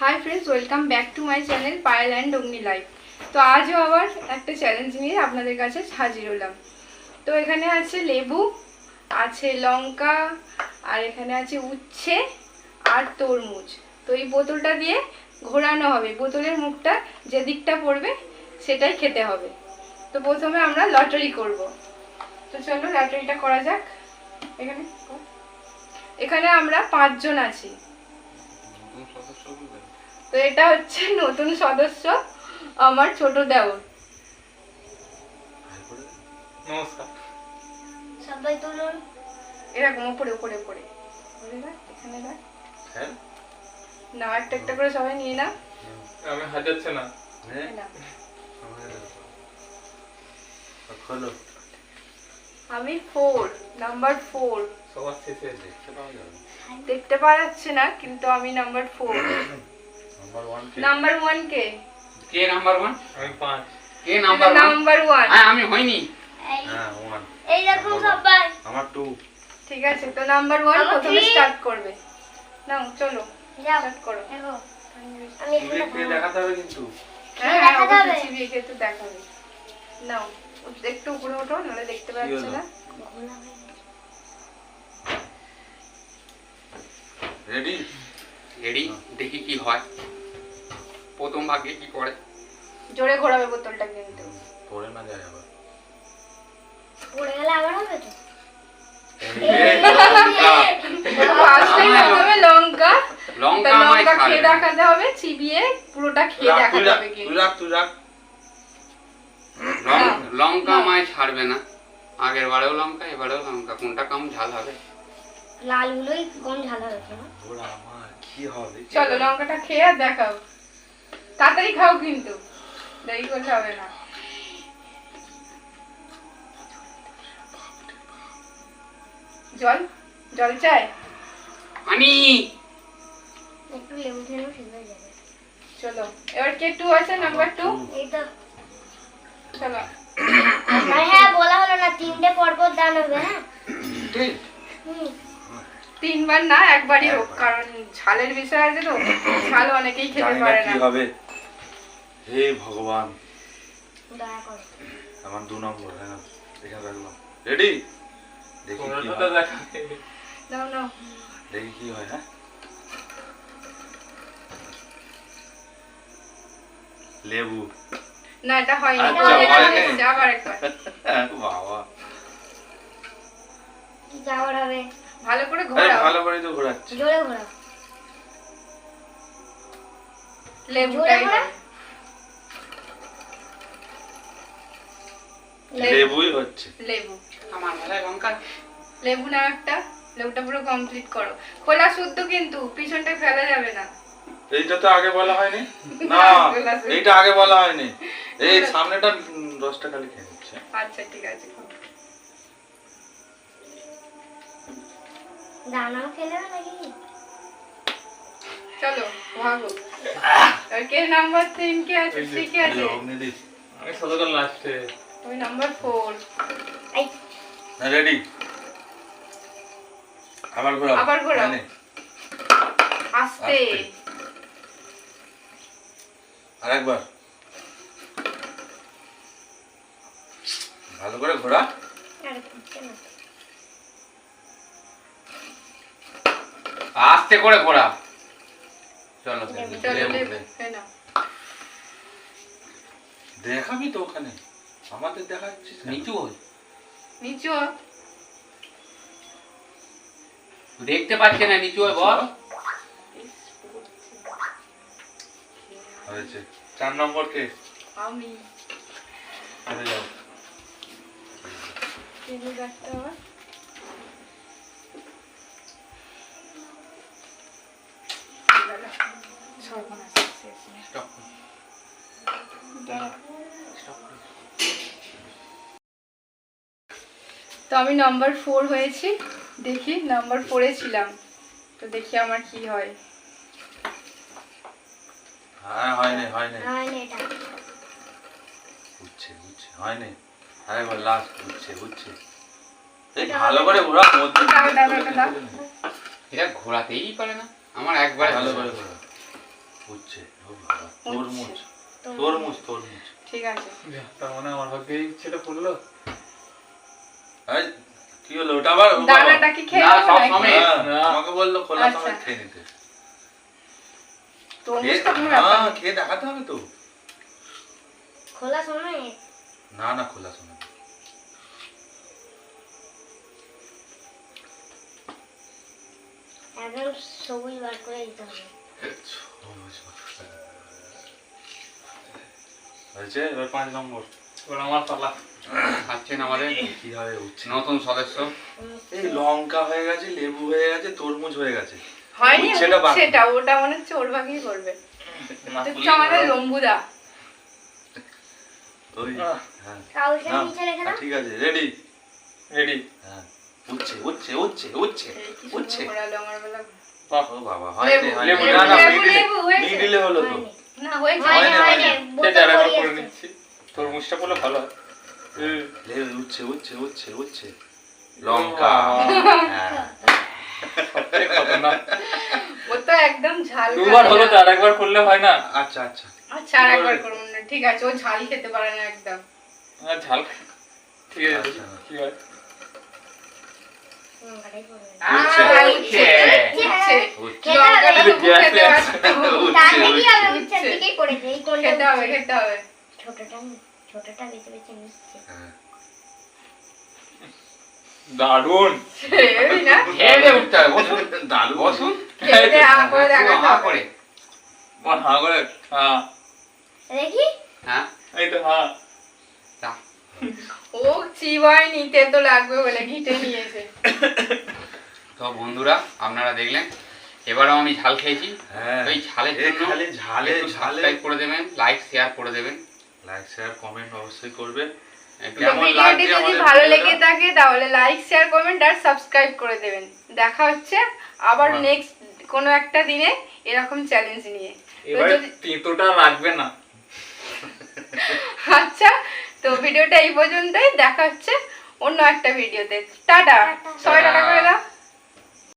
Hi friends, welcome back to my channel Payel and Agni life. তো আজও আবার একটা চ্যালেঞ্জ নিয়ে আপনাদের কাছে হাজির হলাম। তো এখানে আছে লেবু, আছে লঙ্কা, আর এখানে আছে উচ্ছে আর তরমুজ। তো এই বোতলটা দিয়ে ঘোরানো হবে, বোতলের মুখটা যে দিকটা পড়বে সেটাই খেতে হবে। তো প্রথমে আমরা লটারি করব। তো চলো লটারিটা করা যাক। এখানে আমরা 5 জন আছি। তো এটা হচ্ছে নতুন সদস্য, আমার ছোট দেওর। নমস্কার। সবাই তুলুন। এরকম উপরে উপরে উপরে এখানে দেখ। হ্যাঁ না, একটা একটা করে সবাই নিয়ে না। আমি হাজাচ্ছে না। আমি 4, নাম্বার 4। সবার শেষে দেখতে পাওয়া যাবে। দেখতে পাওয়া যাচ্ছে না, কিন্তু আমি নাম্বার 4। নাম্বার 1 কে? কে নাম্বার 1? আমি 5। কে নাম্বার 1? নাম্বার 1। আমি হইনি। হ্যাঁ 1। এই দেখো সবাই। আমার 2। ঠিক আছে, তো নাম্বার 1 আমার প্রথমে 3 স্টার্ট করবে। নাও চলো যাও স্টার্ট করো। দেখো আমি কে দেখাতে হবে কিন্তু। হ্যাঁ দেখাতে হবে। অবশ্যই চিবিয়ে খেতে দেখাবে। নাও একটু উপরে ওঠো, নাহলে দেখতে পাচ্ছ না। রেডি? রেডি, দেখি কি হয়। প্রথম ভাগে কি করে। জোরে ঘোরাবে বোতলটা কিন্তু। পড়ে না যায় আবার। পড়ে গেলে আবার হবে তো। ফার্স্টে প্রথমে লঙ্কা, লঙ্কা তো আমায় লঙ্কা ছাড়বে খেয়ে না। দেখাতে হবে, চিবিয়ে পুরোটা খেয়ে দেখাতে হবে তুই কিন্তু। রাখ তুই রাখ। লঙ্কা আমায় ছাড়বে না। আগের বারেও লঙ্কা, এবারেও লঙ্কা। কোনটা কম ঝাল হবে? লালগুলোই কম ঝাল হবে না। ওরা আমার কি হবে? চলো লঙ্কাটা খেয়ে আর দেখাও। তাড়াতাড়ি খাও কিন্তু, দেরি করলে হবে না। জল জল চাই। আমি একটু লেবু খেলেও ঠিক হয়ে যাবে। চলো এবার কে 2 আছে, নাম্বার 2। এই তো চলো হ্যাঁ বলা হলো না, 3টে পরপর দান হবে। হ্যাঁ ঠিক। হুম 3 বার না, একবারই হোক, কারণ ঝালের বিষয় আছে তো। ঝাল অনেকেই খেতে জানি না পারে কি না। হবে। হে ভগবান, দয়া করো। আমার 2 নম্বর। হ্যাঁ এখানে রাখলাম। রেডি? দেখি কি হয়। নাও নাও। দেখি কি হয়। হ্যাঁ লেবু। না এটা হয়নি, আচ্ছা, এটা হয়নি। হয়েছে, আবার একবার। বাবা কি যাওয়ার হবে? ভালো করে আরে ঘোরাও। ভালো করে তো ঘোরাচ্ছি। জোরে ঘোরাও। লেবুটাই জোরে হবে। লেবুই হচ্ছে। লেবু। আমার বেলায় লঙ্কা। লেবু নাও একটা। লেবুটা পুরো কমপ্লিট করো। খোলা শুদ্ধ কিন্তু, পিছনটা ফেলা যাবে না। এইটা তো আগে বলা হয়নি। না এইটা আগে বলা হয়নি। এই সামনেটা রসটা খালি খেয়ে নিচ্ছে। আচ্ছা ঠিক আছে। দানাও খেলে হবে নাকি? চলো ভাগো। আর কে নাম্বার 3 কে আছে? 3 কে আছে? আমি সদকাল লাস্টে। ওই নাম্বার 4। এই রেডি? আবার ঘোরাও। আবার ঘোরাও। মানে আস্তে। আরেকবার। ভালো করে ঘোরা। আরে ফুটছে না। আস্তে করে ঘোরা। চলো চলো লেবু, লেবু লেবু। এই নাও। দেখাবি তো ওখানে, আমাদের দেখাচ্ছিস কেন? নিচু হই। নিচু হ। দেখতে পাচ্ছে না, নিচু হয়ে বল। হয়েছে। 4 নম্বর কে? আমি চলে যাও। চিনি গাছটা আমার। সর্বনাশ, শেষ নেই। Stop. দাঁড়া। Stop. তো আমি নাম্বার 4 হয়েছি। দেখি নাম্বার 4 এ ছিলাম, তো দেখি আমার কি হয়। হ্যাঁ হয়নি হয়নি। হয়নি এটা। উঠছে উঠছে হয়নি। আরেকবার লাস্ট উঠছে উঠছে। এই ভালো করে ঘোরা মধ্যে। দাও, দাও, দাও, দাও। এটা ঘোরাতেই পারে না। আমার একবারে ভালো করে ঘোরা। তরমুজ তরমুজ তরমুজ। ঠিক আছে। তার মানে আমার ভাগ্যেই সেটা পড়লো। এই, কি হলো ওটা আবার? দানাটা কি খেয়ে না, নেবো সব নাকি? সমেত। হ্যাঁ, আমাকে বললো খোলা আচ্ছা। সময় খেয়ে নিতে। তরমুজটা কোনো ব্যাপার হ্যাঁ, না। খেয়ে দেখাতে হবে তো। খোলা সময় না না, খোলা সময়। একদম সবুজ বার করে দিতে হবে। হয়েছে, এবার 5 নম্বর। এবার আমার পালা। খাচ্ছেন আমাদের কি হবে উঠছে? নতুন সদস্য। এই লঙ্কা হয়ে গেছে, লেবু হয়ে গেছে, তরমুজ হয়ে গেছে। হয়নি উচ্ছেটা বাকি। সেটা, ওটা মনে হচ্ছে ওর ভাগেই করবে। না তো তুলি আমাদের লম্বুদা। ওই, আহ। হ্যাঁ। কাউকে নাও। নিচে রেখে দাও। ঠিক আছে, রেডি? রেডি। হ্যাঁ। উঠছে উঠছে উঠছে উঠছে এই কি উঠছে। সুন্দর ঘোরালো আমার বেলা। বাহ, ও বাবা, লেবু, হয়নি লেবু, না না, লেবু, মিডিলে লেবু হয়েছে। মিডিলে হলো তো। হয়নি। না হয়েছে। হয়নি, হয়নি, হয়নি। হয়নি। সে বোতল যারা পরিয়ে করে আসছে। নিচ্ছি। তরমুজটা পড়লে ভালো হয়। লেবু উঠছে উঠছে উঠছে উঠছে। লঙ্কা। হ্যাঁ। সবচেয়ে খতরনাক। ও তো একদম ঝাল দুবার খায় হলো না। তো, আর একবার করলে হয় না। আচ্ছা আচ্ছা। আচ্ছা আর একবার করুন না, ঠিক আছে। ও ঝাল খেতে পারে না একদম। আর ঝাল ঠিক আছে, আচ্ছা। কি হয়? লঙ্কাটাই পড়বে। উঠছে। উঠছে, উঠছে। উঠছে লঙ্কাটা তো গ্যাস খেতে আছে। পারতো। তাতে কি হবে? উঠছে। উচ্ছের দিকেই পড়েছে। এই কোনটা খেতে হবে, উঠছে? খেতে হবে। ছোটটা বেছে বেছে নিচ্ছে। হ্যাঁ। দারুণ। এই না? খেয়ে দিয়ে উঠতে হবে, বসুন দারুণ। বসুন। খেতে হা করে দেখাতে হা হবে। করে। আমার হা করে, হ্যাঁ, দেখি হ্যাঁ এই তো হ্যাঁ। তা। ও চিবাই নিতে তো লাগবে বলে ঘিটে নিয়েছে। তো বন্ধুরা আপনারা দেখলেন, এবারও আমি ঝাল খেয়েছি। হ্যাঁ। ওই ঝালের এই জন্য খালি ঝালে একটু ঝালে। সাবস্ক্রাইব করে দেবেন, লাইক শেয়ার করে দেবেন। লাইক শেয়ার কমেন্ট অবশ্যই করবেন। একটু তো কেমন ভিডিওটি লাগছে যদি আমাদের ভালো ভিডিওটা? লেগে থাকে তাহলে লাইক শেয়ার কমেন্ট আর সাবস্ক্রাইব করে দেবেন। দেখা হচ্ছে আবার হ্যাঁ। নেক্সট কোনো একটা দিনে এরকম চ্যালেঞ্জ নিয়ে। তো এবারে যদি- তিঁতোটা রাখবে না। আচ্ছা, তো ভিডিওটা এই পর্যন্তই। দেখা হচ্ছে অন্য একটা ভিডিওতে। টাটা, সবাই টাটা করে দাও।